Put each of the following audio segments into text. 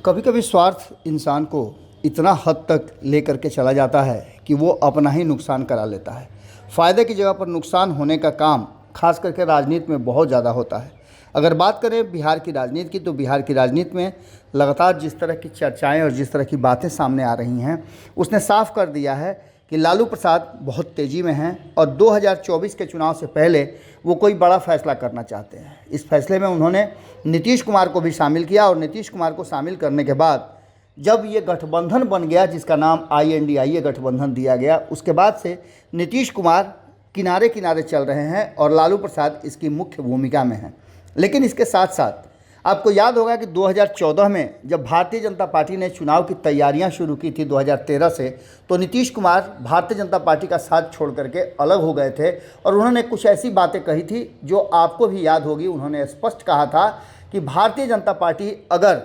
कभी कभी स्वार्थ इंसान को इतना हद तक लेकर के चला जाता है कि वो अपना ही नुकसान करा लेता है। फ़ायदे की जगह पर नुकसान होने का काम खास करके राजनीति में बहुत ज़्यादा होता है। अगर बात करें बिहार की राजनीति की, तो बिहार की राजनीति में लगातार जिस तरह की चर्चाएं और जिस तरह की बातें सामने आ रही हैं, उसने साफ कर दिया है कि लालू प्रसाद बहुत तेज़ी में हैं और 2024 के चुनाव से पहले वो कोई बड़ा फैसला करना चाहते हैं। इस फैसले में उन्होंने नीतीश कुमार को भी शामिल किया और नीतीश कुमार को शामिल करने के बाद जब ये गठबंधन बन गया, जिसका नाम INDIA गठबंधन दिया गया, उसके बाद से नीतीश कुमार किनारे किनारे चल रहे हैं और लालू प्रसाद इसकी मुख्य भूमिका में हैं। लेकिन इसके साथ साथ आपको याद होगा कि 2014 में जब भारतीय जनता पार्टी ने चुनाव की तैयारियां शुरू की थी 2013 से, तो नीतीश कुमार भारतीय जनता पार्टी का साथ छोड़ करके अलग हो गए थे और उन्होंने कुछ ऐसी बातें कही थी जो आपको भी याद होगी। उन्होंने स्पष्ट कहा था कि भारतीय जनता पार्टी अगर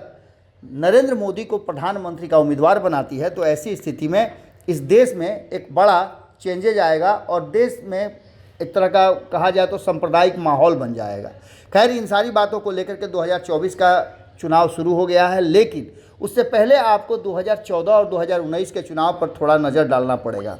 नरेंद्र मोदी को प्रधानमंत्री का उम्मीदवार बनाती है तो ऐसी स्थिति में इस देश में एक बड़ा चेंजेज आएगा और देश में एक तरह का कहा जाए तो सांप्रदायिक माहौल बन जाएगा। खैर, इन सारी बातों को लेकर के 2024 का चुनाव शुरू हो गया है, लेकिन उससे पहले आपको 2014 और 2019 के चुनाव पर थोड़ा नज़र डालना पड़ेगा।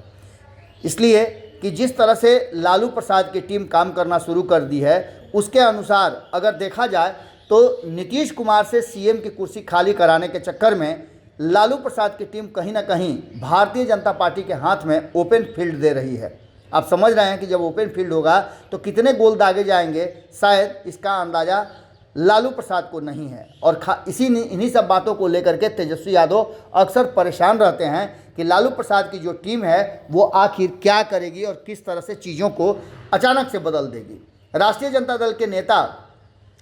इसलिए कि जिस तरह से लालू प्रसाद की टीम काम करना शुरू कर दी है, उसके अनुसार अगर देखा जाए तो नीतीश कुमार से CM की कुर्सी खाली कराने के चक्कर में लालू प्रसाद की टीम कहीं ना कहीं भारतीय जनता पार्टी के हाथ में ओपन फील्ड दे रही है। आप समझ रहे हैं कि जब ओपन फील्ड होगा तो कितने गोल दागे जाएंगे, शायद इसका अंदाज़ा लालू प्रसाद को नहीं है। और इन्हीं सब बातों को लेकर के तेजस्वी यादव अक्सर परेशान रहते हैं कि लालू प्रसाद की जो टीम है वो आखिर क्या करेगी और किस तरह से चीज़ों को अचानक से बदल देगी। राष्ट्रीय जनता दल के नेता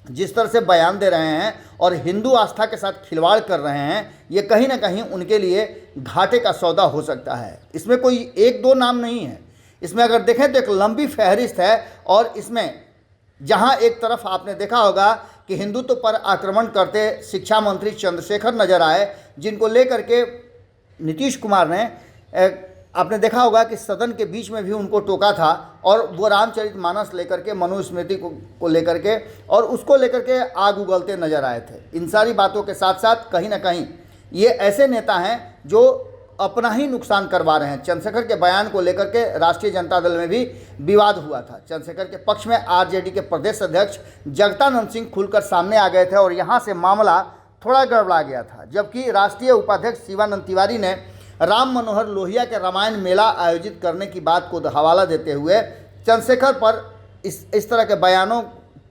जिस तरह से बयान दे रहे हैं और हिंदू आस्था के साथ खिलवाड़ कर रहे हैं, ये कहीं ना कहीं उनके लिए घाटे का सौदा हो सकता है। इसमें कोई एक दो नाम नहीं है, इसमें अगर देखें तो एक लंबी फहरिस्त है। और इसमें जहां एक तरफ आपने देखा होगा कि हिंदुत्व पर आक्रमण करते शिक्षा मंत्री चंद्रशेखर नजर आए, जिनको लेकर के नीतीश कुमार ने आपने देखा होगा कि सदन के बीच में भी उनको टोका था और वो रामचरितमानस लेकर के, मनुस्मृति को लेकर के और उसको लेकर के आग उगलते नजर आए थे। इन सारी बातों के साथ साथ कहीं ना कहीं ये ऐसे नेता हैं जो अपना ही नुकसान करवा रहे हैं। चंद्रशेखर के बयान को लेकर के राष्ट्रीय जनता दल में भी विवाद हुआ था। चंद्रशेखर के पक्ष में RJD के प्रदेश अध्यक्ष जगदानंद सिंह खुलकर सामने आ गए थे और यहाँ से मामला थोड़ा गड़बड़ा गया था, जबकि राष्ट्रीय उपाध्यक्ष शिवानंद तिवारी ने राम मनोहर लोहिया के रामायण मेला आयोजित करने की बात को हवाला देते हुए चंद्रशेखर पर इस तरह के बयानों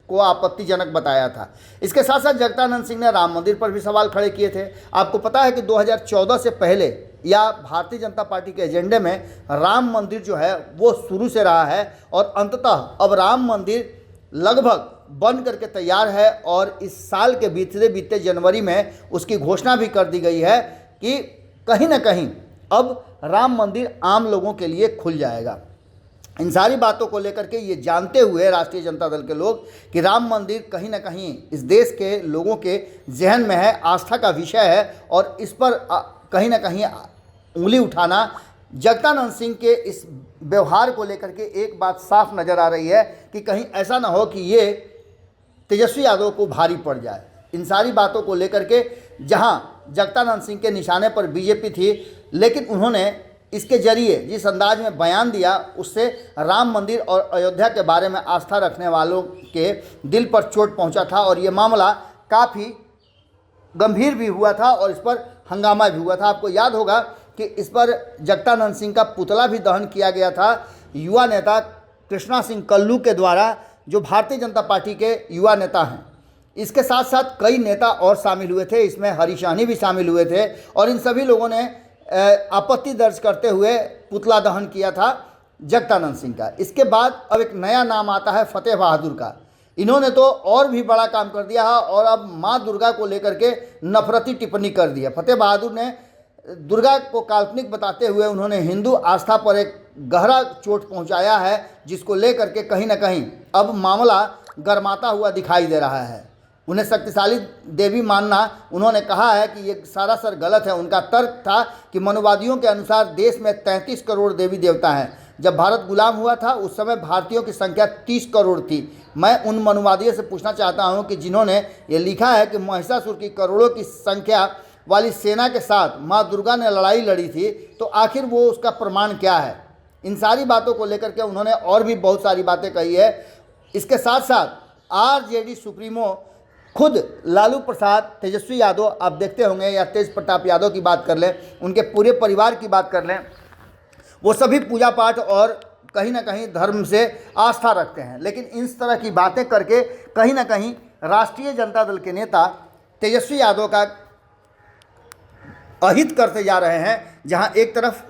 को आपत्तिजनक बताया था। इसके साथ साथ जगदानंद सिंह ने राम मंदिर पर भी सवाल खड़े किए थे। आपको पता है कि 2014 से पहले या भारतीय जनता पार्टी के एजेंडे में राम मंदिर जो है वो शुरू से रहा है और अंततः अब राम मंदिर लगभग बन करके तैयार है और इस साल के बीते जनवरी में उसकी घोषणा भी कर दी गई है कि कहीं ना कहीं अब राम मंदिर आम लोगों के लिए खुल जाएगा। इन सारी बातों को लेकर के ये जानते हुए राष्ट्रीय जनता दल के लोग कि राम मंदिर कहीं ना कहीं इस देश के लोगों के जहन में है, आस्था का विषय है और इस पर कहीं ना कहीं उंगली उठाना, जगदानंद सिंह के इस व्यवहार को लेकर के एक बात साफ नज़र आ रही है कि कहीं ऐसा ना हो कि ये तेजस्वी यादव को भारी पड़ जाए। इन सारी बातों को लेकर के जहां जगदानंद सिंह के निशाने पर बीजेपी थी, लेकिन उन्होंने इसके जरिए जिस अंदाज में बयान दिया उससे राम मंदिर और अयोध्या के बारे में आस्था रखने वालों के दिल पर चोट पहुंचा था और ये मामला काफ़ी गंभीर भी हुआ था और इस पर हंगामा भी हुआ था। आपको याद होगा कि इस पर जगदानंद सिंह का पुतला भी दहन किया गया था युवा नेता कृष्णा सिंह कल्लू के द्वारा, जो भारतीय जनता पार्टी के युवा नेता हैं। इसके साथ साथ कई नेता और शामिल हुए थे, इसमें हरीश सहनी भी शामिल हुए थे और इन सभी लोगों ने आपत्ति दर्ज करते हुए पुतला दहन किया था जगदानंद सिंह का। इसके बाद अब एक नया नाम आता है फतेह बहादुर का। इन्होंने तो और भी बड़ा काम कर दिया है और अब माँ दुर्गा को लेकर के नफरती टिप्पणी कर दी है। फतेह बहादुर ने दुर्गा को काल्पनिक बताते हुए उन्होंने हिंदू आस्था पर एक गहरा चोट पहुंचाया है, जिसको लेकर के कहीं ना कहीं अब मामला गरमाता हुआ दिखाई दे रहा है। उन्हें शक्तिशाली देवी मानना, उन्होंने कहा है कि ये सरासर गलत है। उनका तर्क था कि मनुवादियों के अनुसार देश में 33 करोड़ देवी देवता हैं। जब भारत गुलाम हुआ था उस समय भारतीयों की संख्या 30 करोड़ थी। मैं उन मनुवादियों से पूछना चाहता हूं कि जिन्होंने ये लिखा है कि महिषासुर की करोड़ों की संख्या वाली सेना के साथ माँ दुर्गा ने लड़ाई लड़ी थी, तो आखिर वो उसका प्रमाण क्या है। इन सारी बातों को लेकर के उन्होंने और भी बहुत सारी बातें कही है। इसके साथ साथ आरजेडी सुप्रीमो खुद लालू प्रसाद, तेजस्वी यादव आप देखते होंगे, या तेज प्रताप यादव की बात कर लें, उनके पूरे परिवार की बात कर लें, वो सभी पूजा पाठ और कहीं ना कहीं धर्म से आस्था रखते हैं। लेकिन इस तरह की बातें करके कहीं ना कहीं राष्ट्रीय जनता दल के नेता तेजस्वी यादव का अहित करते जा रहे हैं। जहां एक तरफ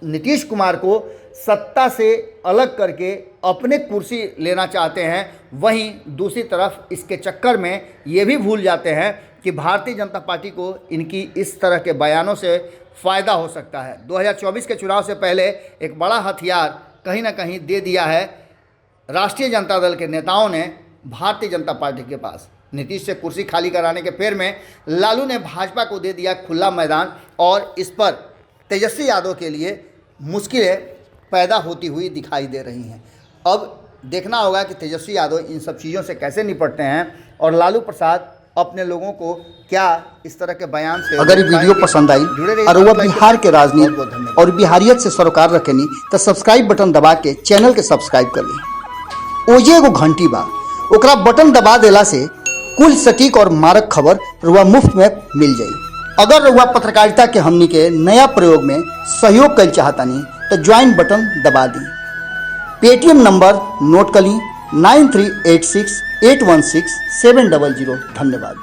नीतीश कुमार को सत्ता से अलग करके अपने कुर्सी लेना चाहते हैं, वहीं दूसरी तरफ इसके चक्कर में ये भी भूल जाते हैं कि भारतीय जनता पार्टी को इनकी इस तरह के बयानों से फ़ायदा हो सकता है। 2024 के चुनाव से पहले एक बड़ा हथियार कहीं ना कहीं दे दिया है राष्ट्रीय जनता दल के नेताओं ने भारतीय जनता पार्टी के पास। नीतीश से कुर्सी खाली कराने के फेर में लालू ने भाजपा को दे दिया खुला मैदान, और इस पर तेजस्वी यादव के लिए मुश्किलें पैदा होती हुई दिखाई दे रही हैं। अब देखना होगा कि तेजस्वी यादव इन सब चीज़ों से कैसे निपटते हैं और लालू प्रसाद अपने लोगों को क्या इस तरह के बयान से। अगर ये वीडियो पसंद आई और वह बिहार के राजनीति और बिहारियत से सरोकार रखेनी तो सब्सक्राइब बटन दबा के चैनल के सब्सक्राइब कर ली। ओजे एगो घंटी बा, ओकरा बटन दबा देला से कुल सटीक और मारक खबर रुआ मुफ्त में मिल जाई। अगर रुआ पत्रकारिता के हमनी के नया प्रयोग में सहयोग कर चाहतानी तो ज्वाइन बटन दबा दी। पेटीएम नंबर नोट कर ली 9386816700। धन्यवाद।